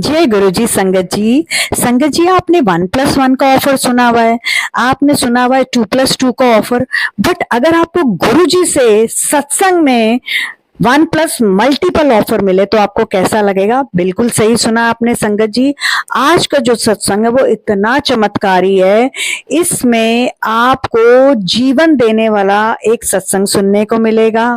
जय गुरु जी। संगत जी आपने 1+1 का ऑफर सुना हुआ है, आपने सुना हुआ है 2+2 का ऑफर। बट अगर आपको गुरु जी से सत्संग में 1+ मल्टीपल ऑफर मिले तो आपको कैसा लगेगा? बिल्कुल सही सुना आपने संगत जी। आज का जो सत्संग है वो इतना चमत्कारी है, इसमें आपको जीवन देने वाला एक सत्संग सुनने को मिलेगा।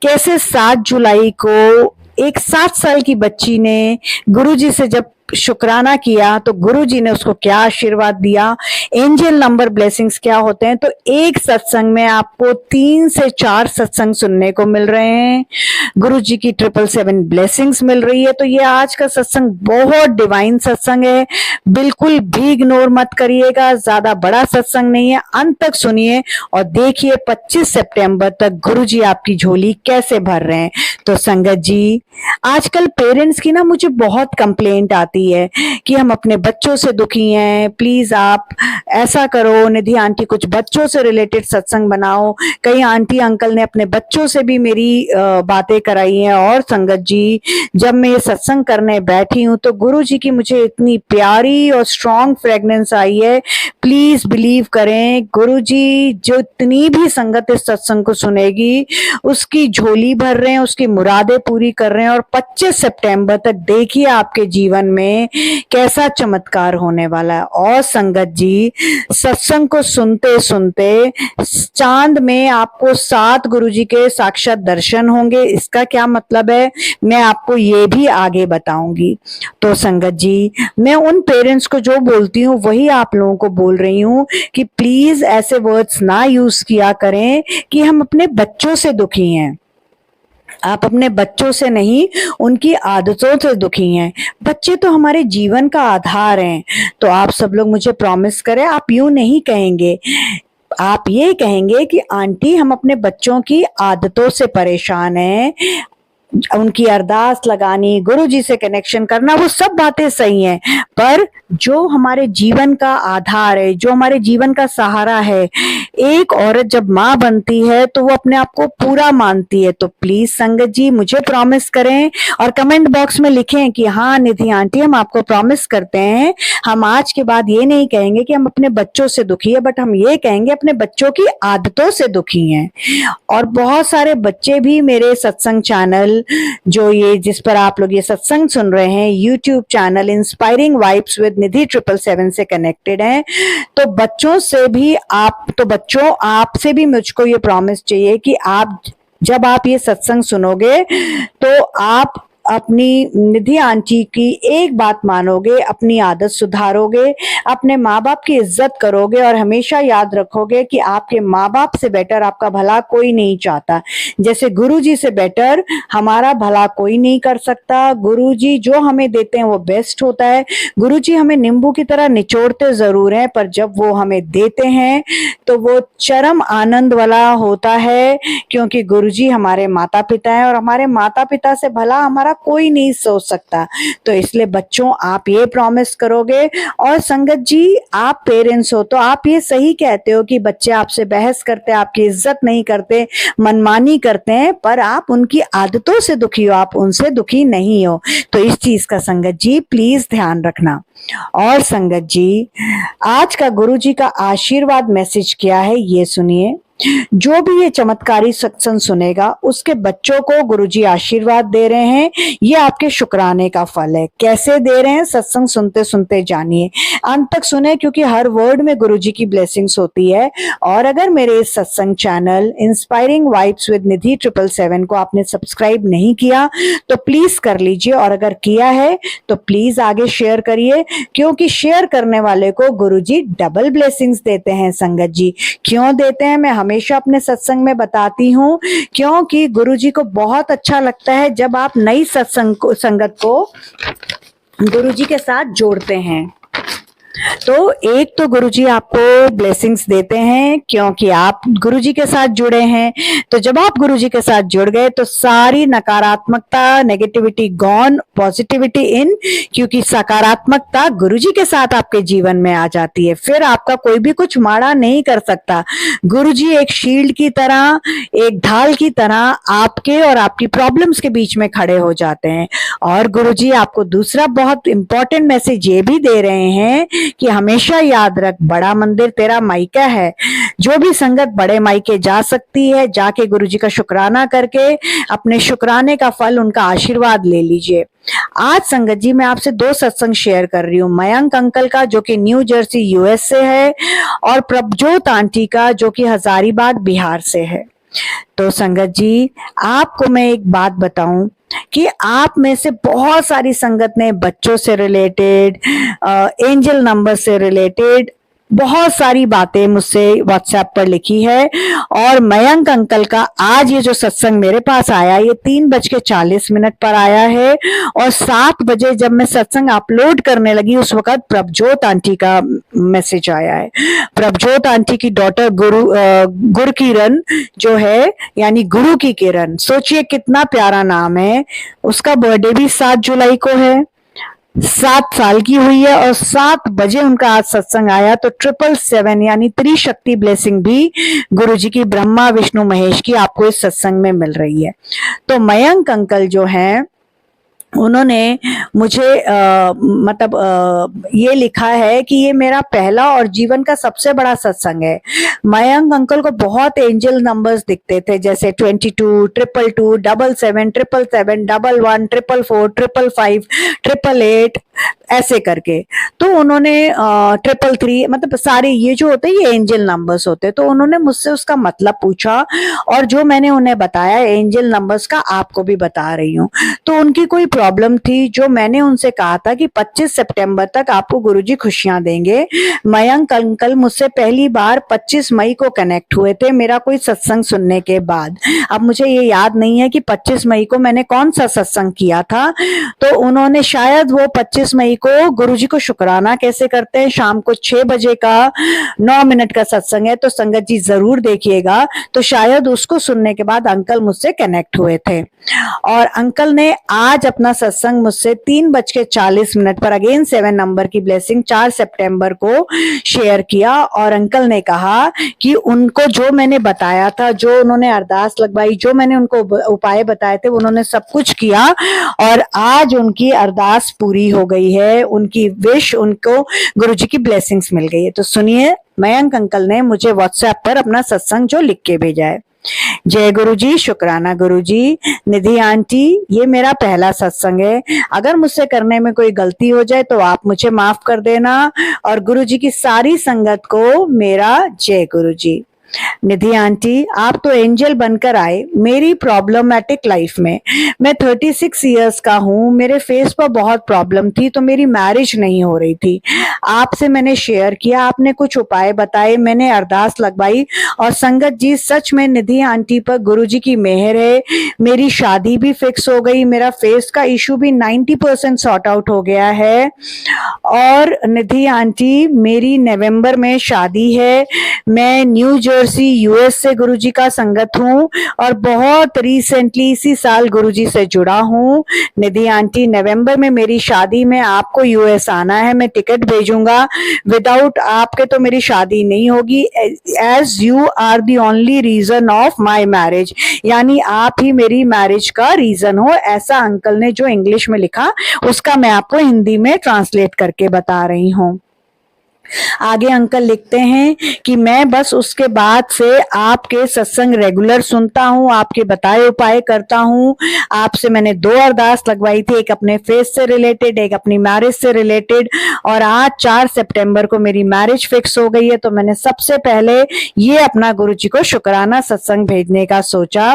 कैसे 7 जुलाई को एक 7 साल की बच्ची ने गुरुजी से जब शुक्राना किया तो गुरुजी ने उसको क्या आशीर्वाद दिया, एंजल नंबर ब्लेसिंग्स क्या होते हैं। तो एक सत्संग में आपको 3 से 4 सत्संग सुनने को मिल रहे हैं, गुरुजी की 777 ब्लेसिंग्स मिल रही है। तो ये आज का सत्संग बहुत डिवाइन सत्संग है, बिल्कुल भी इग्नोर मत करिएगा। ज्यादा बड़ा सत्संग नहीं है, अंत तक सुनिए और देखिए 25 सितंबर तक गुरुजी आपकी झोली कैसे भर रहे हैं। तो संगत जी, आजकल पेरेंट्स की ना मुझे बहुत कंप्लेंट आती है कि हम अपने बच्चों से दुखी हैं, प्लीज आप ऐसा करो, निधि आंटी कुछ बच्चों से रिलेटेड सत्संग बनाओ। कई आंटी अंकल ने अपने बच्चों से भी मेरी बातें कराई हैं। और संगत जी, जब मैं ये सत्संग करने बैठी हूँ तो गुरु जी की मुझे इतनी प्यारी और स्ट्रॉन्ग फ्रेग्रेंस आई है। प्लीज बिलीव करें, गुरु जी जो इतनी भी संगत इस सत्संग को सुनेगी उसकी झोली भर रहे हैं, उसकी मुरादें पूरी कर रहे हैं। और 25 सितंबर तक देखिए आपके जीवन में कैसा चमत्कार होने वाला है। और संगत जी, सत्संग को सुनते सुनते चांद में आपको 7 गुरुजी के साक्षात दर्शन होंगे। इसका क्या मतलब है मैं आपको ये भी आगे बताऊंगी। तो संगत जी, मैं उन पेरेंट्स को जो बोलती हूँ वही आप लोगों को बोल रही हूँ कि प्लीज ऐसे वर्ड्स ना यूज किया करें कि हम अपने बच्चों से दुखी हैं। आप अपने बच्चों से नहीं, उनकी आदतों से दुखी हैं। बच्चे तो हमारे जीवन का आधार हैं। तो आप सब लोग मुझे प्रॉमिस करें, आप यूं नहीं कहेंगे, आप ये कहेंगे कि आंटी हम अपने बच्चों की आदतों से परेशान हैं। उनकी अरदास लगानी, गुरु जी से कनेक्शन करना, वो सब बातें सही हैं, पर जो हमारे जीवन का आधार है, जो हमारे जीवन का सहारा है, एक औरत जब माँ बनती है तो वो अपने आप को पूरा मानती है। तो प्लीज संगत जी मुझे प्रॉमिस करें और कमेंट बॉक्स में लिखें कि हाँ निधि आंटी हम आपको प्रॉमिस करते हैं, हम आज के बाद ये नहीं कहेंगे कि हम अपने बच्चों से दुखी है, बट हम ये कहेंगे अपने बच्चों की आदतों से दुखी हैं। और बहुत सारे बच्चे भी मेरे सत्संग चैनल, जो ये जिस पर आप लोग ये सत्संग सुन रहे हैं, YouTube channel inspiring vibes with Nidhi 777 से कनेक्टेड हैं। तो बच्चों से भी बच्चों आपसे भी मुझको ये प्रॉमिस चाहिए कि आप जब आप ये सत्संग सुनोगे तो आप अपनी निधि आंटी की एक बात मानोगे, अपनी आदत सुधारोगे, अपने माँ बाप की इज्जत करोगे और हमेशा याद रखोगे कि आपके माँ बाप से बेटर आपका भला कोई नहीं चाहता। जैसे गुरुजी से बेटर हमारा भला कोई नहीं कर सकता। गुरुजी जो हमें देते हैं वो बेस्ट होता है। गुरुजी हमें नींबू की तरह निचोड़ते जरूर हैं, पर जब वो हमें देते हैं तो वो चरम आनंद वाला होता है, क्योंकि गुरुजी हमारे माता पिता हैं और हमारे माता पिता से भला हमारा कोई नहीं सोच सकता। तो इसलिए बच्चों आप ये प्रॉमिस करोगे। और संगत जी, आप पेरेंट्स हो तो आप ये सही कहते हो कि बच्चे आपसे बहस करते, आपकी इज्जत नहीं करते, मनमानी करते हैं, पर आप उनकी आदतों से दुखी हो, आप उनसे दुखी नहीं हो। तो इस चीज का संगत जी प्लीज ध्यान रखना। और संगत जी, आज का गुरुजी का आशीर्वाद मैसेज क्या है ये सुनिए। जो भी ये चमत्कारी सत्संग सुनेगा उसके बच्चों को गुरुजी आशीर्वाद दे रहे हैं, ये आपके शुक्राने का फल है। कैसे दे रहे हैं सत्संग सुनते सुनते जानिए, अंत तक सुने, क्योंकि हर वर्ड में गुरुजी की ब्लेसिंग्स होती है। और अगर मेरे इस सत्संग channel inspiring vibes with Nidhi 777 को आपने सब्सक्राइब नहीं किया तो प्लीज कर लीजिए, और अगर किया है तो प्लीज आगे शेयर करिए, क्योंकि शेयर करने वाले को गुरुजी डबल ब्लेसिंग्स देते हैं। संगत जी क्यों देते हैं मैं हमेशा अपने सत्संग में बताती हूँ, क्योंकि गुरुजी को बहुत अच्छा लगता है जब आप नई संगत को गुरुजी के साथ जोड़ते हैं। तो एक तो गुरुजी आपको ब्लेसिंग्स देते हैं क्योंकि आप गुरुजी के साथ जुड़े हैं। तो जब आप गुरुजी के साथ जुड़ गए तो सारी नकारात्मकता, नेगेटिविटी गॉन, पॉजिटिविटी इन, क्योंकि सकारात्मकता गुरुजी के साथ आपके जीवन में आ जाती है। फिर आपका कोई भी कुछ माड़ा नहीं कर सकता। गुरुजी एक शील्ड की तरह, एक ढाल की तरह आपके और आपकी प्रॉब्लम्स के बीच में खड़े हो जाते हैं। और गुरुजी आपको दूसरा बहुत इंपॉर्टेंट मैसेज ये भी दे रहे हैं कि हमेशा याद रख, बड़ा मंदिर तेरा मायका है। जो भी संगत बड़े मायके जा सकती है, जाके गुरुजी का शुक्राना करके अपने शुक्राने का फल, उनका आशीर्वाद ले लीजिए। आज संगत जी मैं आपसे 2 सत्संग शेयर कर रही हूँ। मयंक अंकल का जो कि न्यू जर्सी यूएस से है, और प्रभजोत आंटी का जो कि हजारीबाग बिहार से है। तो संगत जी आपको मैं एक बात बताऊं कि आप में से बहुत सारी संगत ने बच्चों से रिलेटेड, एंजल नंबर से रिलेटेड बहुत सारी बातें मुझसे व्हाट्सएप पर लिखी है। और मयंक अंकल का आज ये जो सत्संग मेरे पास आया, ये 3:40 पर आया है, और 7 बजे जब मैं सत्संग अपलोड करने लगी उस वक्त प्रभजोत आंटी का मैसेज आया है। प्रभजोत आंटी की डॉटर गुरकिरण जो है, यानी गुरु की किरण, सोचिए कितना प्यारा नाम है। उसका बर्थडे भी 7 जुलाई को है, 7 साल की हुई है, और 7 बजे उनका आज सत्संग आया। तो 777 यानी त्रिशक्ति ब्लेसिंग भी गुरुजी की, ब्रह्मा विष्णु महेश की, आपको इस सत्संग में मिल रही है। तो मयंक अंकल जो हैं उन्होंने मुझे ये लिखा है कि ये मेरा पहला और जीवन का सबसे बड़ा सत्संग है। मयंक अंकल को बहुत एंजल नंबर्स दिखते थे, जैसे 22, 222, 77, 777, 11, 444, 555, 888, ऐसे करके। तो उन्होंने 333, मतलब सारे ये जो होते हैं ये एंजल नंबर्स होते हैं। तो उन्होंने मुझसे उसका मतलब पूछा, और जो मैंने उन्हें बताया एंजल नंबर्स का आपको भी बता रही हूँ। तो उनकी कोई प्रॉब्लम थी, जो मैंने उनसे कहा था कि 25 सितंबर तक आपको गुरुजी खुशियां देंगे। मयंक अंकल मुझसे पहली बार 25 मई को कनेक्ट हुए थे, मेरा कोई सत्संग सुनने के बाद। अब मुझे ये याद नहीं है कि 25 मई को मैंने कौन सा सत्संग किया था। तो उन्होंने शायद वो 25 मई को गुरुजी को शुक्राना कैसे करते हैं, शाम को 6 बजे का 9 मिनट का सत्संग है, तो संगत जी जरूर देखिएगा। तो शायद उसको सुनने के बाद अंकल मुझसे कनेक्ट हुए थे। और अंकल ने आज अपना सत्संग मुझसे 3:40 पर अगेन 7 नंबर की ब्लेसिंग 4 सितंबर को शेयर किया। और अंकल ने कहा कि उनको जो मैंने बताया था, जो उन्होंने अरदास लगवाई, जो मैंने उनको उपाय बताए थे, उन्होंने सब कुछ किया, और आज उनकी अरदास पूरी हो गई है। उनकी विश, उनको गुरुजी की ब्लेसिंग्स मिल गई है। तो सुनिए, मयंक अंकल ने मुझे व्हाट्सएप पर अपना सत्संग जो लिख के भेजा है। जय गुरुजी, शुक्राना गुरुजी। निधि आंटी, ये मेरा पहला सत्संग है, अगर मुझसे करने में कोई गलती हो जाए तो आप मुझे माफ कर देना, और गुरुजी की सारी संगत को मेरा जय गुरुजी। निधि आंटी, आप तो एंजल बनकर आए मेरी प्रॉब्लमेटिक लाइफ में। मैं 36 इयर्स का हूँ, मेरे फेस पर बहुत प्रॉब्लम थी, तो मेरी मैरिज नहीं हो रही थी। आपसे मैंने शेयर किया, आपने कुछ उपाय बताए, मैंने अरदास लगवाई, और संगत जी सच में निधि आंटी पर गुरुजी की मेहर है। मेरी शादी भी फिक्स हो गई, मेरा फेस का इशू भी 90% सॉर्ट आउट हो गया है। और निधि आंटी, मेरी नवंबर में शादी है। मैं न्यू जर्सी यूएस से गुरुजी का संगत हूँ, और बहुत रिसेंटली इसी साल गुरुजी से जुड़ा हूँ। निधि आंटी, नवंबर में मेरी शादी में आपको यूएस आना है, मैं टिकट भेजूंगा। विदाउट आपके तो मेरी शादी नहीं होगी, as you are the only reason of my marriage, यानी आप ही मेरी मैरिज का रीजन हो। ऐसा अंकल ने जो इंग्लिश में लिखा, उसका मैं आपको हिंदी में ट्रांसलेट करके बता रही हूँ। आगे अंकल लिखते हैं कि मैं बस उसके बाद से आपके सत्संग रेगुलर सुनता हूँ, आपके बताए उपाय करता हूँ। आपसे मैंने 2 अरदास लगवाई थी, एक अपने फेस से रिलेटेड, एक अपनी मैरिज से रिलेटेड, और आज 4 सितंबर को मेरी मैरिज फिक्स हो गई है। तो मैंने सबसे पहले ये अपना गुरुजी को शुक्राना सत्संग भेजने का सोचा।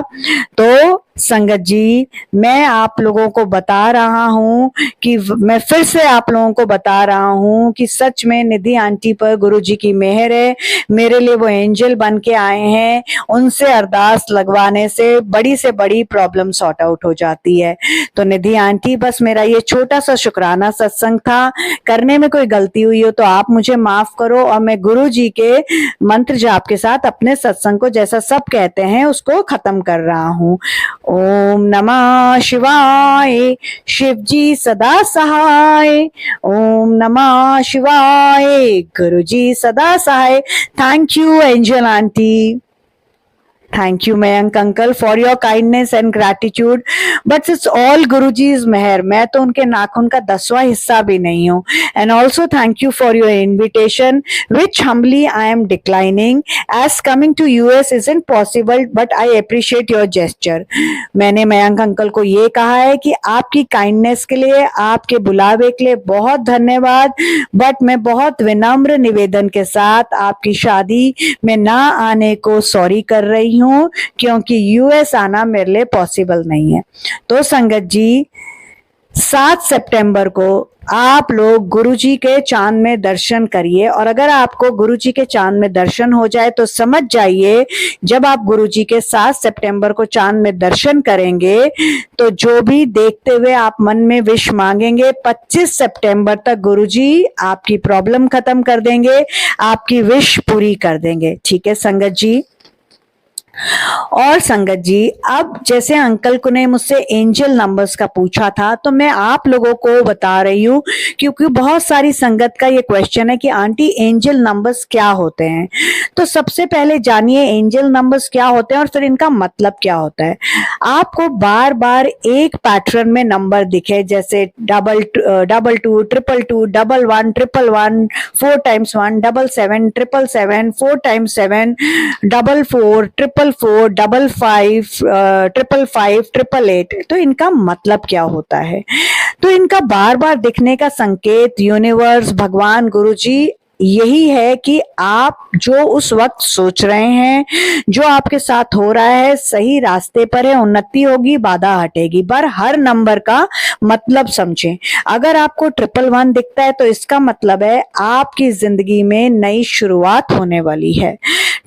तो संगत जी, मैं आप लोगों को बता रहा हूँ कि मैं फिर से आप लोगों को बता रहा हूँ कि सच में निधि आंटी पर गुरुजी की मेहर है। मेरे लिए वो एंजल बन के आए हैं। उनसे अरदास लगवाने से बड़ी प्रॉब्लम सॉर्ट आउट हो जाती है। तो निधि आंटी, बस मेरा ये छोटा सा शुक्राना सत्संग था। करने में कोई गलती हुई हो तो आप मुझे माफ करो, और मैं गुरुजी के मंत्र जाप के साथ अपने सत्संग को, जैसा सब कहते हैं, उसको खत्म कर रहा हूँ। ओम नमः शिवाय, शिव जी सदा सहाय। ओम नमः शिवाय, गुरु जी सदा सहाय। Thank you angel aunty. Thank you, Mayank uncle, for your kindness and gratitude. But it's all Guruji's meher. मैं तो उनके नाखून का 10वां हिस्सा भी नहीं हूँ. And also thank you for your invitation, which humbly I am declining, as coming to US isn't possible, but I appreciate your gesture. मैंने मयंक अंकल को ये कहा है कि आपकी काइंडनेस के लिए, आपके बुलावे के लिए बहुत धन्यवाद, बट मैं बहुत विनम्र निवेदन के साथ आपकी शादी में ना आने को सॉरी कर रही हूँ, क्योंकि यूएस आना मेरे लिए पॉसिबल नहीं है। तो संगत जी, 7 सितंबर को आप लोग गुरुजी के चांद में दर्शन करिए, और अगर आपको गुरुजी के चांद में दर्शन हो जाए तो समझ जाइए, जब आप गुरुजी के 7 सितंबर को चांद में दर्शन करेंगे तो जो भी देखते हुए आप मन में विश मांगेंगे, 25 सितंबर तक गुरुजी आपकी प्रॉब्लम खत्म कर देंगे, आपकी विश पूरी कर देंगे। ठीक है संगत जी। और संगत जी, अब जैसे अंकल को ने मुझसे एंजल नंबर्स का पूछा था, तो मैं आप लोगों को बता रही हूँ, क्योंकि बहुत सारी संगत का ये क्वेश्चन है कि आंटी एंजल नंबर्स क्या होते हैं। तो सबसे पहले जानिए एंजल नंबर्स क्या होते हैं और फिर इनका मतलब क्या होता है। आपको बार बार एक पैटर्न में नंबर दिखे, जैसे 22, 222, 11, 111, 4 times 1, 77, 777, 4 times 7, 44, 444, 55, 555, 888। तो इनका मतलब क्या होता है? तो इनका बार बार दिखने का संकेत यूनिवर्स, भगवान, गुरुजी यही है कि आप जो उस वक्त सोच रहे हैं, जो आपके साथ हो रहा है, सही रास्ते पर है, उन्नति होगी, बाधा हटेगी। पर हर नंबर का मतलब समझें। अगर आपको 111 दिखता है तो इसका मतलब है आपकी जिंदगी में नई शुरुआत होने वाली है।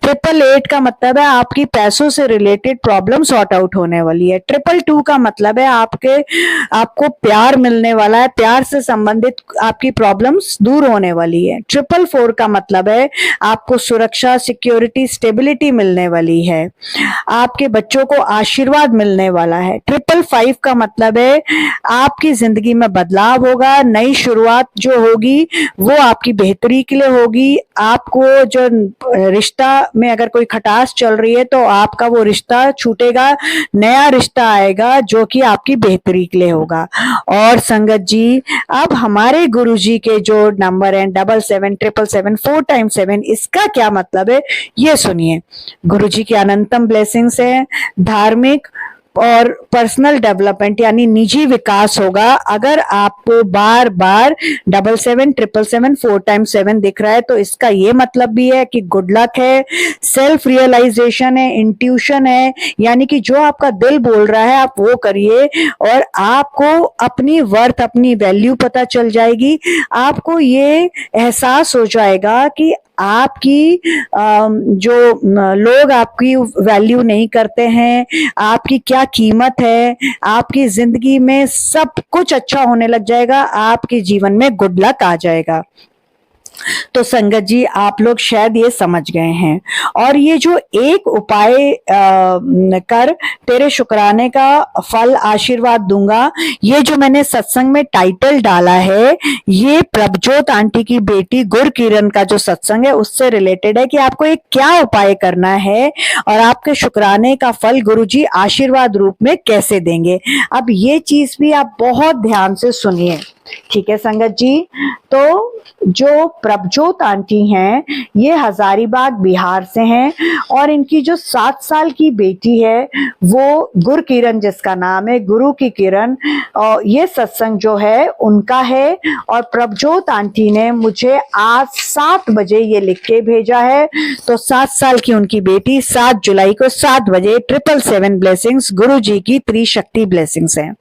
888 का मतलब है आपकी पैसों से रिलेटेड प्रॉब्लम सॉर्ट आउट होने वाली है। 222 का मतलब है आपको प्यार मिलने वाला है, प्यार से संबंधित आपकी प्रॉब्लम्स दूर होने वाली है। 444 का मतलब है आपको सुरक्षा, सिक्योरिटी, स्टेबिलिटी मिलने वाली है, आपके बच्चों को आशीर्वाद मिलने वाला है। 555 का मतलब है आपकी जिंदगी में बदलाव होगा, नई शुरुआत जो होगी वो आपकी बेहतरी के लिए होगी। आपको जो रिश्ता में अगर कोई खटास चल रही है तो आपका वो रिश्ता छूटेगा, नया रिश्ता आएगा जो कि आपकी बेहतरी के लिए होगा। और संगत जी, अब हमारे गुरुजी के जो नंबर हैं 77, 777, 4 times 7, इसका क्या मतलब है ये सुनिए। गुरुजी की अनंतम ब्लेसिंग्स है, धार्मिक और पर्सनल डेवलपमेंट यानी निजी विकास होगा। अगर आपको बार बार 77, 777, 4 times 7 दिख रहा है तो इसका ये मतलब भी है कि गुड लक है, सेल्फ रियलाइजेशन है, इंट्यूशन है, यानी कि जो आपका दिल बोल रहा है आप वो करिए, और आपको अपनी वर्थ, अपनी वैल्यू पता चल जाएगी। आपको ये एहसास हो जाएगा कि आपकी जो लोग आपकी वैल्यू नहीं करते हैं, आपकी क्या कीमत है, आपकी जिंदगी में सब कुछ अच्छा होने लग जाएगा, आपके जीवन में गुड लक आ जाएगा। तो संगत जी, आप लोग शायद ये समझ गए हैं। और ये जो एक उपाय कर तेरे शुक्राने का फल आशीर्वाद दूंगा, ये जो मैंने सत्संग में टाइटल डाला है, ये प्रभजोत आंटी की बेटी गुरकिरण का जो सत्संग है उससे रिलेटेड है कि आपको एक क्या उपाय करना है और आपके शुक्राने का फल गुरुजी आशीर्वाद रूप में कैसे देंगे। अब ये चीज भी आप बहुत ध्यान से सुनिए। ठीक है संगत जी। तो जो प्रभजोत आंटी हैं ये हजारीबाग बिहार से हैं और इनकी जो 7 साल की बेटी है वो गुरकिरण, जिसका नाम है गुरु की किरण, और ये सत्संग जो है उनका है। और प्रभजोत आंटी ने मुझे आज 7 बजे ये लिख के भेजा है। तो 7 साल की उनकी बेटी 7 जुलाई को 7 बजे 777 ब्लेसिंग्स, गुरु जी की त्रिशक्ति ब्लेसिंग्स हैं।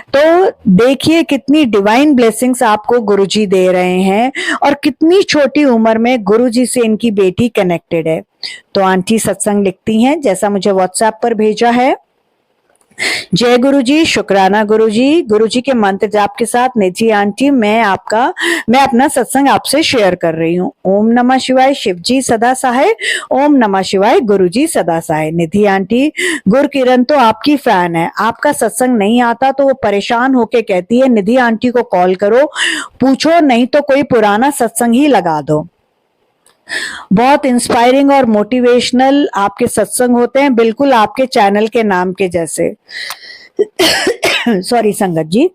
तो देखिए कितनी डिवाइन ब्लेसिंग्स आपको गुरुजी दे रहे हैं और कितनी छोटी उम्र में गुरुजी से इनकी बेटी कनेक्टेड है। तो आंटी सत्संग लिखती हैं जैसा मुझे व्हाट्सएप पर भेजा है। जय गुरुजी, शुक्राना गुरुजी। गुरुजी के मंत्र जाप के साथ निधि आंटी मैं अपना सत्संग आपसे शेयर कर रही हूँ। ओम नमः शिवाय, शिव जी सदा सहाय। ओम नमः शिवाय, गुरुजी सदा सहाय। निधि आंटी, गुरकिरण तो आपकी फैन है, आपका सत्संग नहीं आता तो वो परेशान होके कहती है निधि आंटी को कॉल करो, पूछो, नहीं तो कोई पुराना सत्संग ही लगा दो। बहुत इंस्पायरिंग और मोटिवेशनल आपके सत्संग होते हैं, बिल्कुल आपके चैनल के नाम के जैसे। सॉरी संगत जी।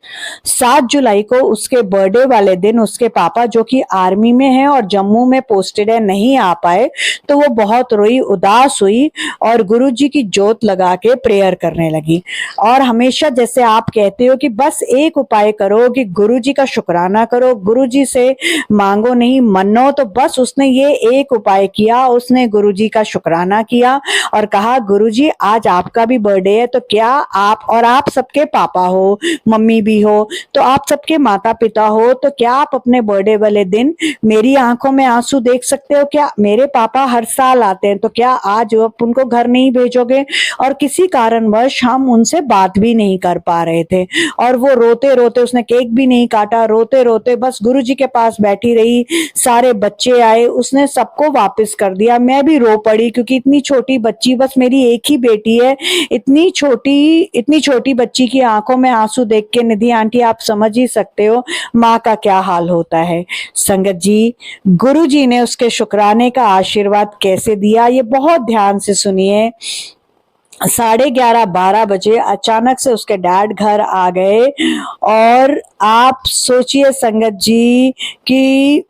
7 जुलाई को उसके बर्थडे वाले दिन उसके पापा जो कि आर्मी में है और जम्मू में पोस्टेड है नहीं आ पाए, तो वो बहुत रोई, उदास हुई और गुरुजी की जोत लगा के प्रेयर करने लगी। और हमेशा जैसे आप कहते हो कि बस एक उपाय करो कि गुरुजी का शुक्राना करो, गुरुजी से मांगो नहीं मनो, तो बस उसने ये एक उपाय किया, उसने गुरुजी का शुक्राना किया और कहा गुरुजी आज आपका भी बर्थडे है, तो क्या आप, और आप सबके पापा हो, मम्मी भी हो, तो आप सबके माता पिता हो, तो क्या आप अपने बर्थडे वाले दिन मेरी आंखों में आंसू देख सकते हो क्या? मेरे पापा हर साल आते हैं, तो क्या आज आप उनको घर नहीं भेजोगे? और किसी कारणवश हम उनसे बात भी नहीं कर पा रहे थे और वो रोते रोते, उसने केक भी नहीं काटा, रोते रोते बस गुरुजी के पास बैठी रही। सारे बच्चे आए, उसने सबको वापस कर दिया। मैं भी रो पड़ी क्योंकि इतनी छोटी बच्ची, बस मेरी एक ही बेटी है, इतनी छोटी बच्ची की आंखों में आंसू देख के निधि आंटी आप समझ ही सकते हो माँ का क्या हाल होता है। संगत जी, गुरु जी ने उसके शुक्राने का आशीर्वाद कैसे दिया ये बहुत ध्यान से सुनिए। 11:30-12 बजे अचानक से उसके डैड घर आ गए और आप सोचिए संगत जी कि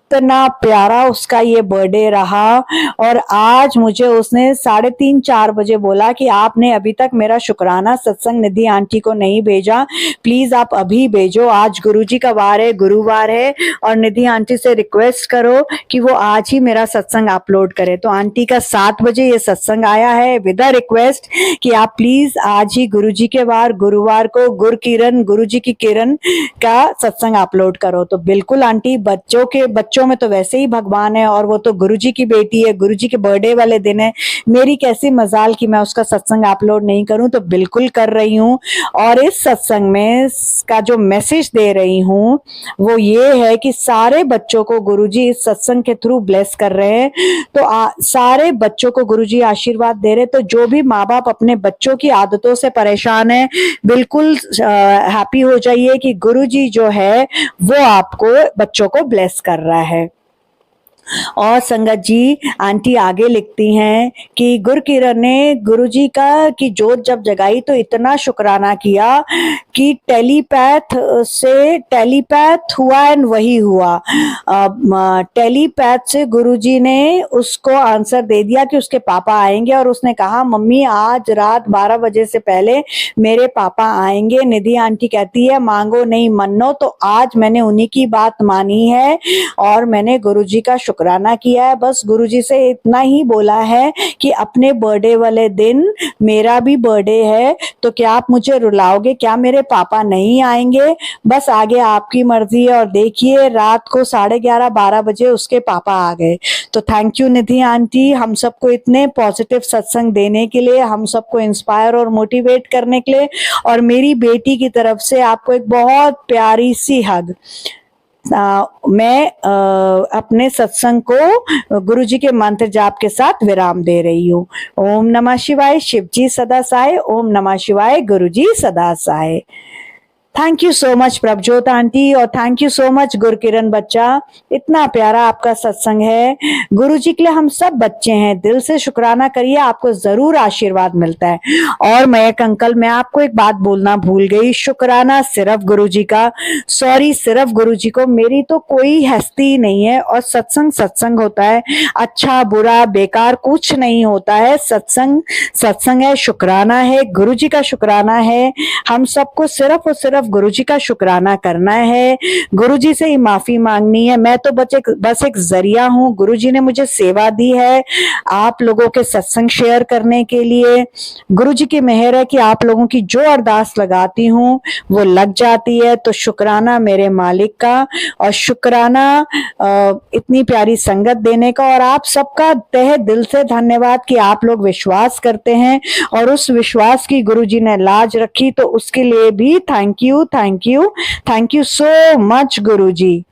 कितना प्यारा उसका ये बर्थडे रहा। और आज मुझे उसने 3:30-4 बजे बोला कि आपने अभी तक मेरा शुक्राना सत्संग निधि आंटी को नहीं भेजा, प्लीज आप अभी भेजो, आज गुरुजी का वार है, गुरुवार है, और निधि आंटी से रिक्वेस्ट करो कि वो आज ही मेरा सत्संग अपलोड करे। तो आंटी का 7 बजे ये सत्संग आया है विद अ रिक्वेस्ट कि आप प्लीज आज ही गुरुजी के वार, गुरुवार को गुरकिरण, गुरुजी की किरण का सत्संग अपलोड करो। तो बिल्कुल आंटी, बच्चों में तो वैसे ही भगवान है और वो तो गुरुजी की बेटी है, गुरुजी के बर्थडे वाले दिन है, मेरी कैसी मजाल कि मैं उसका सत्संग अपलोड नहीं करूं। तो बिल्कुल कर रही हूं और इस सत्संग में का जो मैसेज दे रही हूं वो ये है कि सारे बच्चों को गुरुजी इस सत्संग के थ्रू ब्लेस कर रहे हैं। तो सारे बच्चों को गुरुजी आशीर्वाद दे रहे। तो जो भी माँ बाप अपने बच्चों की आदतों से परेशान है, बिल्कुल हैप्पी हो जाइए कि गुरुजी जो है वो आपको, बच्चों को ब्लेस कर रहा है। और संगत जी, आंटी आगे लिखती हैं कि गुरकिरण ने गुरुजी का की जोत जब जगाई तो इतना शुक्राना किया कि टेलीपैथ हुआ एंड वही हुआ। टेलीपैथ से गुरुजी ने उसको आंसर दे दिया कि उसके पापा आएंगे और उसने कहा मम्मी आज रात 12 बजे से पहले मेरे पापा आएंगे। निधि आंटी कहती है मांगो नहीं मनो, तो आज मैंने उन्हीं की बात मानी है और मैंने गुरुजी का शुक्राना किया है। बस गुरुजी से इतना ही बोला है कि अपने बर्थडे वाले दिन मेरा भी बर्थडे है, तो क्या आप मुझे रुलाओगे? क्या मेरे पापा नहीं आएंगे? बस आगे आपकी मर्जी है। और देखिए रात को 11:30-12 बजे उसके पापा आ गए। तो थैंक यू निधि आंटी, हम सबको इतने पॉजिटिव सत्संग देने के लिए, हम सबको इंस्पायर और मोटिवेट करने के लिए। और मेरी बेटी की तरफ से आपको एक बहुत प्यारी सी हग। मैं अपने सत्संग को गुरुजी के मंत्र जाप के साथ विराम दे रही हूँ। ओम नमः शिवाय, शिव जी सदा सहाय। ओम नमः शिवाय, गुरुजी सदा सहाय। Thank you so much Prabhjot aunty और thank you so much Gurkiran बच्चा। इतना प्यारा आपका सत्संग है। गुरु जी के लिए हम सब बच्चे हैं, दिल से शुक्राना करिए, आपको जरूर आशीर्वाद मिलता है। और मयंक अंकल, मैं आपको एक बात बोलना भूल गई, शुक्राना सिर्फ गुरु जी का, सॉरी सिर्फ गुरु जी को, मेरी तो कोई हस्ती नहीं है। और सत्संग सत्संग होता है, अच्छा बुरा बेकार कुछ नहीं होता है। सत्संग सत्संग है, शुक्राना है, गुरु जी का शुक्राना है। हम सबको सिर्फ और सिर्फ गुरु जी का शुक्राना करना है, गुरु जी से ही माफी मांगनी है। मैं तो बस एक जरिया हूँ, गुरु जी ने मुझे सेवा दी है आप लोगों के सत्संग शेयर करने के लिए। गुरु जी की मेहर है कि आप लोगों की जो अरदास लगाती हूँ वो लग जाती है। तो शुक्राना मेरे मालिक का, और शुक्राना इतनी प्यारी संगत देने का, और आप सबका तहे दिल से धन्यवाद कि आप लोग विश्वास करते हैं और उस विश्वास की गुरु जी ने लाज रखी। तो उसके लिए भी thank you, thank you, thank you so much गुरु जी।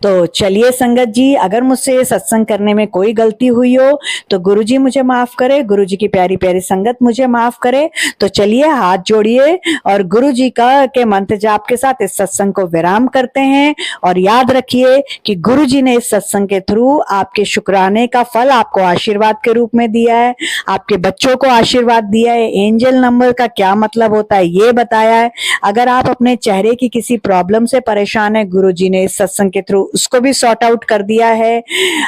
तो चलिए संगत जी, अगर मुझसे ये सत्संग करने में कोई गलती हुई हो तो गुरु जी मुझे माफ करे, गुरु जी की प्यारी प्यारी संगत मुझे माफ करे। तो चलिए हाथ जोड़िए और गुरु जी का के मंत्र जाप के साथ इस सत्संग को विराम करते हैं। और याद रखिए कि गुरु जी ने इस सत्संग के थ्रू आपके शुक्राने का फल आपको आशीर्वाद के रूप में दिया है, आपके बच्चों को आशीर्वाद दिया है, एंजल नंबर का क्या मतलब होता है ये बताया है। अगर आप अपने चेहरे की किसी प्रॉब्लम से परेशान है, गुरु जी ने इस सत्संग के थ्रू उसको भी सॉर्ट आउट कर दिया है।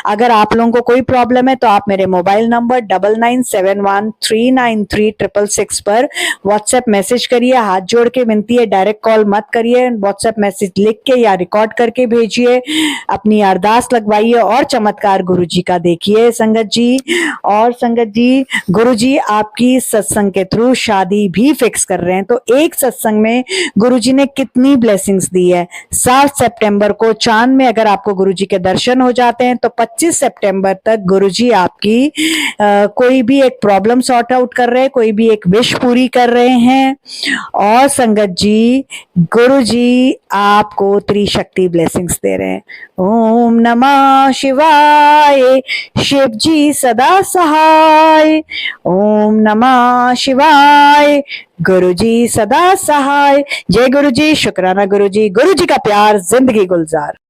अगर आप लोगों को कोई प्रॉब्लम है तो आप मेरे मोबाइल नंबर 9971393666 पर व्हाट्सएप मैसेज करिए। हाथ जोड़ के विनती है, डायरेक्ट कॉल मत करिए, व्हाट्सएप मैसेज लिख के या रिकॉर्ड करके भेजिए, अपनी अरदास लगवाइए और चमत्कार गुरु जी का देखिए संगत जी। और संगत जी, गुरु जी आपकी सत्संग के थ्रू शादी भी फिक्स कर रहे हैं। तो एक सत्संग में गुरु जी ने कितनी ब्लेसिंग्स दी है। 7 सितंबर को चांद में अगर आपको गुरुजी के दर्शन हो जाते हैं तो 25 सितंबर तक गुरुजी आपकी कोई भी एक प्रॉब्लम सॉर्ट आउट कर रहे हैं, कोई भी एक विश पूरी कर रहे हैं। और संगत जी, गुरुजी आपको त्रिशक्ति ब्लेसिंग्स दे रहे हैं। ओम नमः शिवाय, शिव जी सदा सहाय। ओम नमः शिवाय, गुरु जी सदा सहाय। जय गुरु जी, शुक्राना गुरु जी का प्यार, जिंदगी गुलजार।